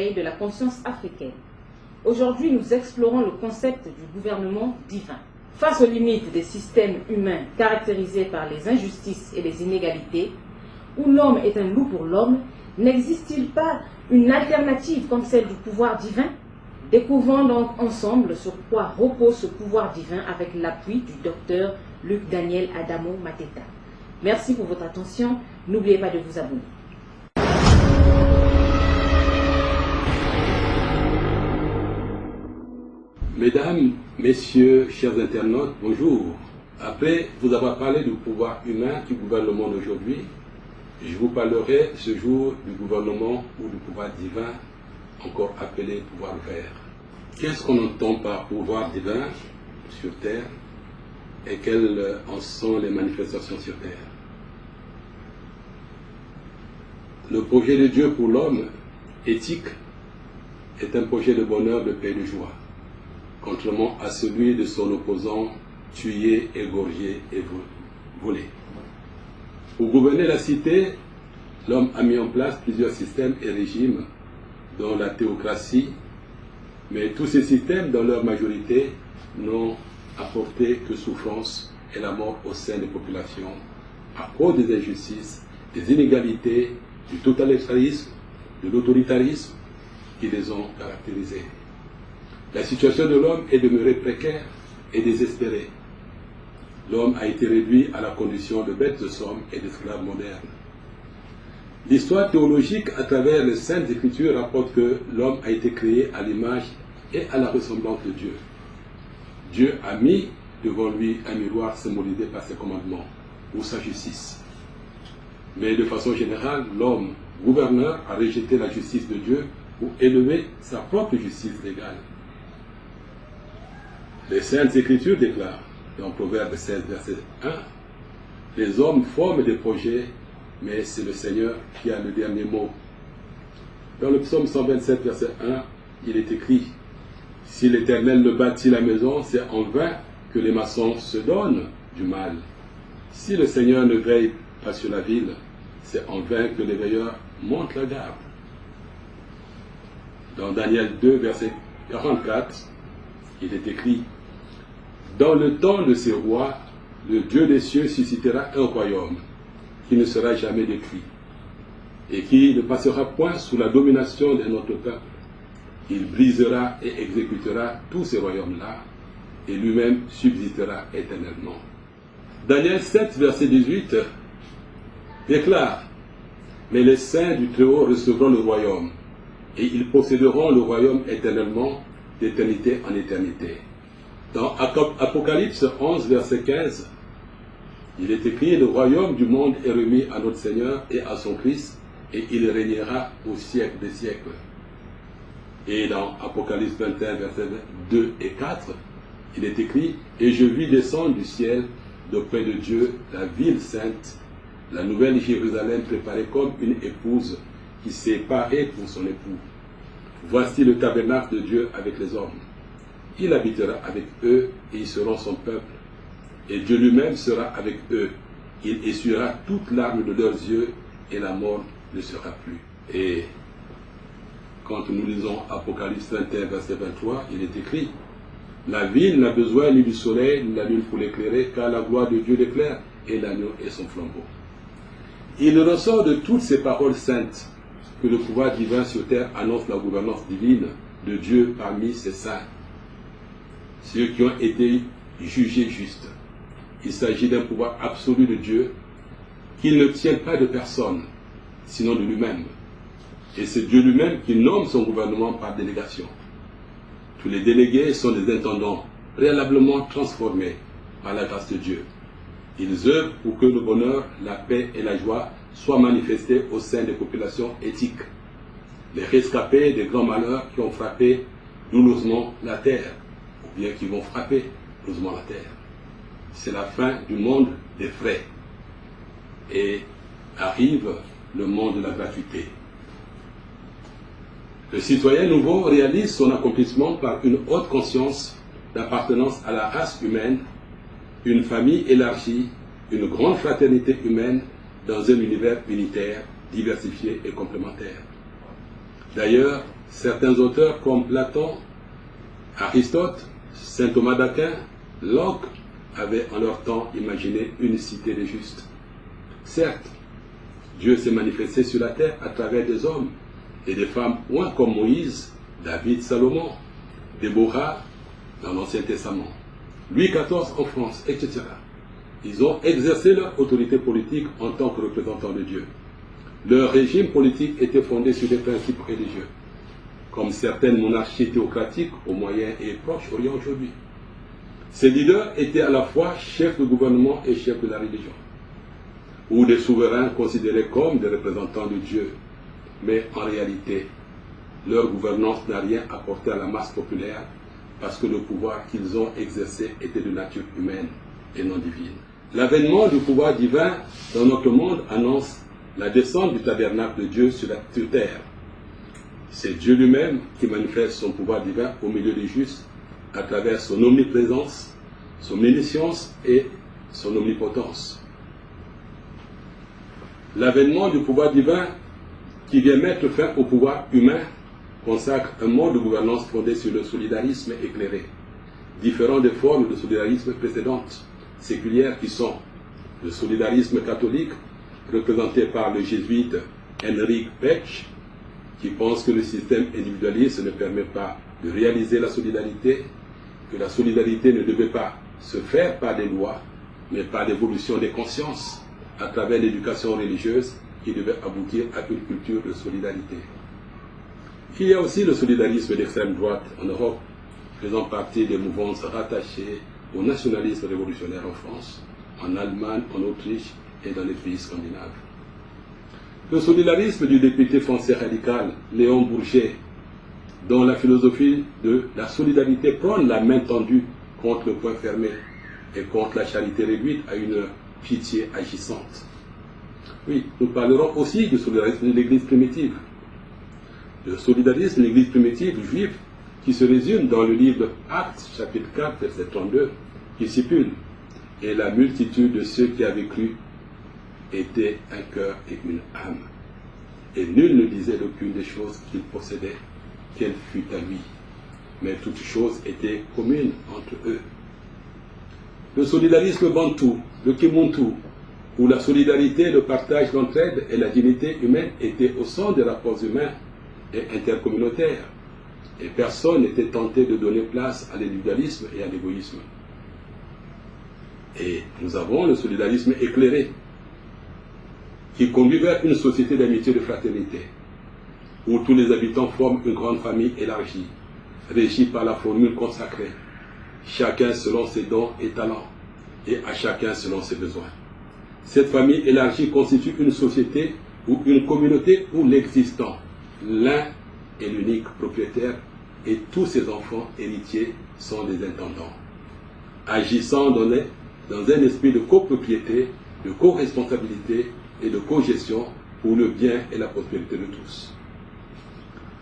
éveil de la conscience africaine. Aujourd'hui, nous explorons le concept du gouvernement divin. Face aux limites des systèmes humains caractérisés par les injustices et les inégalités, où l'homme est un loup pour l'homme, n'existe-t-il pas une alternative comme celle du pouvoir divin? Découvrons donc ensemble sur quoi repose ce pouvoir divin avec l'appui du docteur Luc Daniel Adamo Mateta. Merci pour votre attention. N'oubliez pas de vous abonner. Mesdames, Messieurs, chers internautes, bonjour. Après vous avoir parlé du pouvoir humain qui gouverne le monde aujourd'hui, je vous parlerai ce jour du gouvernement ou du pouvoir divin, encore appelé pouvoir vert. Qu'est-ce qu'on entend par pouvoir divin sur Terre et quelles en sont les manifestations sur Terre? Le projet de Dieu pour l'homme, éthique, est un projet de bonheur, de paix, de joie, contrairement à celui de son opposant, tué, égorgé et volé. Pour gouverner la cité, l'homme a mis en place plusieurs systèmes et régimes, dont la théocratie, mais tous ces systèmes, dans leur majorité, n'ont apporté que souffrance et la mort au sein des populations, à cause des injustices, des inégalités, du totalitarisme, de l'autoritarisme qui les ont caractérisés. La situation de l'homme est demeurée précaire et désespérée. L'homme a été réduit à la condition de bête de somme et d'esclave moderne. L'histoire théologique à travers les Saintes Écritures rapporte que l'homme a été créé à l'image et à la ressemblance de Dieu. Dieu a mis devant lui un miroir symbolisé par ses commandements ou sa justice. Mais de façon générale, l'homme gouverneur a rejeté la justice de Dieu pour élever sa propre justice légale. Les Saintes Écritures déclarent, dans Proverbe 16, verset 1, « Les hommes forment des projets, mais c'est le Seigneur qui a le dernier mot. » Dans le psaume 127, verset 1, il est écrit, « Si l'Éternel ne bâtit la maison, c'est en vain que les maçons se donnent du mal. Si le Seigneur ne veille pas sur la ville, c'est en vain que les veilleurs montent la garde. » Dans Daniel 2, verset 44, il est écrit, « Dans le temps de ces rois, le Dieu des cieux suscitera un royaume qui ne sera jamais détruit et qui ne passera point sous la domination d'un autre peuple. Il brisera et exécutera tous ces royaumes-là et lui-même subsistera éternellement. » Daniel 7, verset 18 déclare, « Mais les saints du Très-Haut recevront le royaume, et ils posséderont le royaume éternellement, d'éternité en éternité. » Dans Apocalypse 11, verset 15, il est écrit, « Le royaume du monde est remis à notre Seigneur et à son Christ, et il régnera au siècle des siècles. » Et dans Apocalypse 21, versets 2 et 4, il est écrit, « Et je vis descendre du ciel, d'auprès de Dieu, la ville sainte, la nouvelle Jérusalem préparée comme une épouse qui s'est parée pour son époux. Voici le tabernacle de Dieu avec les hommes. Il habitera avec eux et ils seront son peuple. Et Dieu lui-même sera avec eux. Il essuiera toute larme de leurs yeux et la mort ne sera plus. » Et quand nous lisons Apocalypse 21, verset 23, il est écrit, « La ville n'a besoin ni du soleil ni de la lune pour l'éclairer, car la gloire de Dieu l'éclaire et l'agneau est son flambeau. » Il ressort de toutes ces paroles saintes que le pouvoir divin sur terre annonce la gouvernance divine de Dieu parmi ses saints, ceux qui ont été jugés justes. Il s'agit d'un pouvoir absolu de Dieu qu'il ne tient pas de personne, sinon de lui-même. Et c'est Dieu lui-même qui nomme son gouvernement par délégation. Tous les délégués sont des intendants préalablement transformés par la grâce de Dieu. Ils œuvrent pour que le bonheur, la paix et la joie soient manifestés au sein des populations éthiques, les rescapés des grands malheurs qui ont frappé douloureusement la terre, ou bien qui vont frapper douloureusement la terre. C'est la fin du monde des frais et arrive le monde de la gratuité. Le citoyen nouveau réalise son accomplissement par une haute conscience d'appartenance à la race humaine, une famille élargie, une grande fraternité humaine dans un univers unitaire, diversifié et complémentaire. D'ailleurs, certains auteurs comme Platon, Aristote, saint Thomas d'Aquin, Locke avaient en leur temps imaginé une cité des justes. Certes, Dieu s'est manifesté sur la terre à travers des hommes et des femmes loin comme Moïse, David, Salomon, Déborah dans l'Ancien Testament, Louis XIV en France, etc. Ils ont exercé leur autorité politique en tant que représentants de Dieu. Leur régime politique était fondé sur des principes religieux, comme certaines monarchies théocratiques au Moyen et Proche-Orient aujourd'hui. Ces leaders étaient à la fois chefs de gouvernement et chefs de la religion, ou des souverains considérés comme des représentants de Dieu. Mais en réalité, leur gouvernance n'a rien apporté à la masse populaire parce que le pouvoir qu'ils ont exercé était de nature humaine et non divine. L'avènement du pouvoir divin dans notre monde annonce la descente du tabernacle de Dieu sur terre. C'est Dieu lui-même qui manifeste son pouvoir divin au milieu des justes à travers son omniprésence, son omniscience et son omnipotence. L'avènement du pouvoir divin qui vient mettre fin au pouvoir humain consacre un mode de gouvernance fondé sur le solidarisme éclairé, différent des formes de solidarisme précédentes, séculières qui sont le solidarisme catholique, représenté par le jésuite Henrik Pech, qui pense que le système individualiste ne permet pas de réaliser la solidarité, que la solidarité ne devait pas se faire par des lois, mais par l'évolution des consciences, à travers l'éducation religieuse qui devait aboutir à une culture de solidarité. Il y a aussi le solidarisme d'extrême droite en Europe, faisant partie des mouvances rattachées au nationalisme révolutionnaire en France, en Allemagne, en Autriche et dans les pays scandinaves. Le solidarisme du député français radical Léon Bourget, dont la philosophie de la solidarité prône la main tendue contre le poing fermé et contre la charité réduite à une pitié agissante. Oui, nous parlerons aussi du solidarisme de l'Église primitive. Le solidarisme de l'Église primitive juive qui se résume dans le livre Actes, chapitre 4, verset 32, qui stipule « Et la multitude de ceux qui avaient cru était un cœur et une âme. Et nul ne disait d'aucune des choses qu'il possédait qu'elle fût à lui. Mais toutes choses étaient communes entre eux. » Le solidarisme bantou, le kimuntu, où la solidarité, le partage, l'entraide et la dignité humaine étaient au centre des rapports humains et intercommunautaires, et personne n'était tenté de donner place à l'individualisme et à l'égoïsme. Et nous avons le solidarisme éclairé, qui conduit vers une société d'amitié et de fraternité, où tous les habitants forment une grande famille élargie, régie par la formule consacrée, chacun selon ses dons et talents, et à chacun selon ses besoins. Cette famille élargie constitue une société ou une communauté où l'existant, l'un est l'unique propriétaire et tous ses enfants héritiers sont des intendants, agissant dans un esprit de copropriété, de co-responsabilité et de co-gestion pour le bien et la prospérité de tous.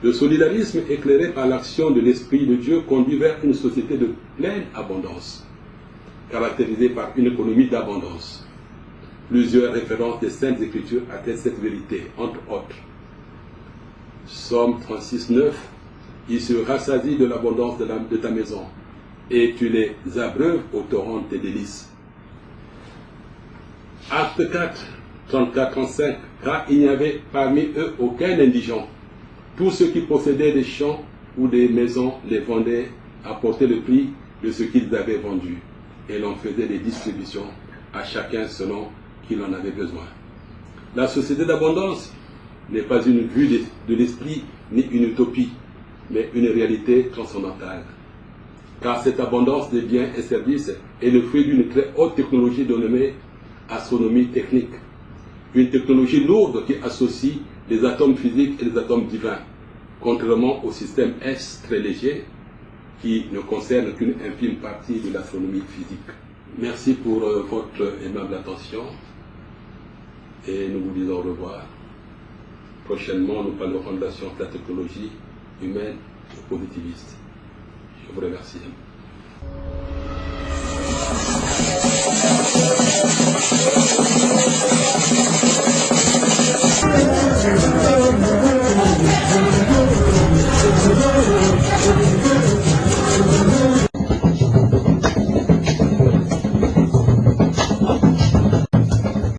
Le solidarisme éclairé par l'action de l'Esprit de Dieu conduit vers une société de pleine abondance, caractérisée par une économie d'abondance. Plusieurs références des Saintes Écritures attestent cette vérité, entre autres. Psaume 36, 9, « Ils se rassasient de l'abondance de ta maison, et tu les abreuves au torrent de tes délices. » Acte 4, 34-35, « Car il n'y avait parmi eux aucun indigent. Tous ceux qui possédaient des champs ou des maisons les vendaient à porter le prix de ce qu'ils avaient vendu, et l'on faisait des distributions à chacun selon qu'il en avait besoin. » La société d'abondance n'est pas une vue de l'esprit ni une utopie, mais une réalité transcendantale. Car cette abondance des biens et services est le fruit d'une très haute technologie dénommée astronomie technique. Une technologie lourde qui associe les atomes physiques et les atomes divins, contrairement au système S très léger qui ne concerne qu'une infime partie de l'astronomie physique. Merci pour votre aimable attention et nous vous disons au revoir. Prochainement, nous parlerons de la science de la technologie humaine et positiviste. Je vous remercie.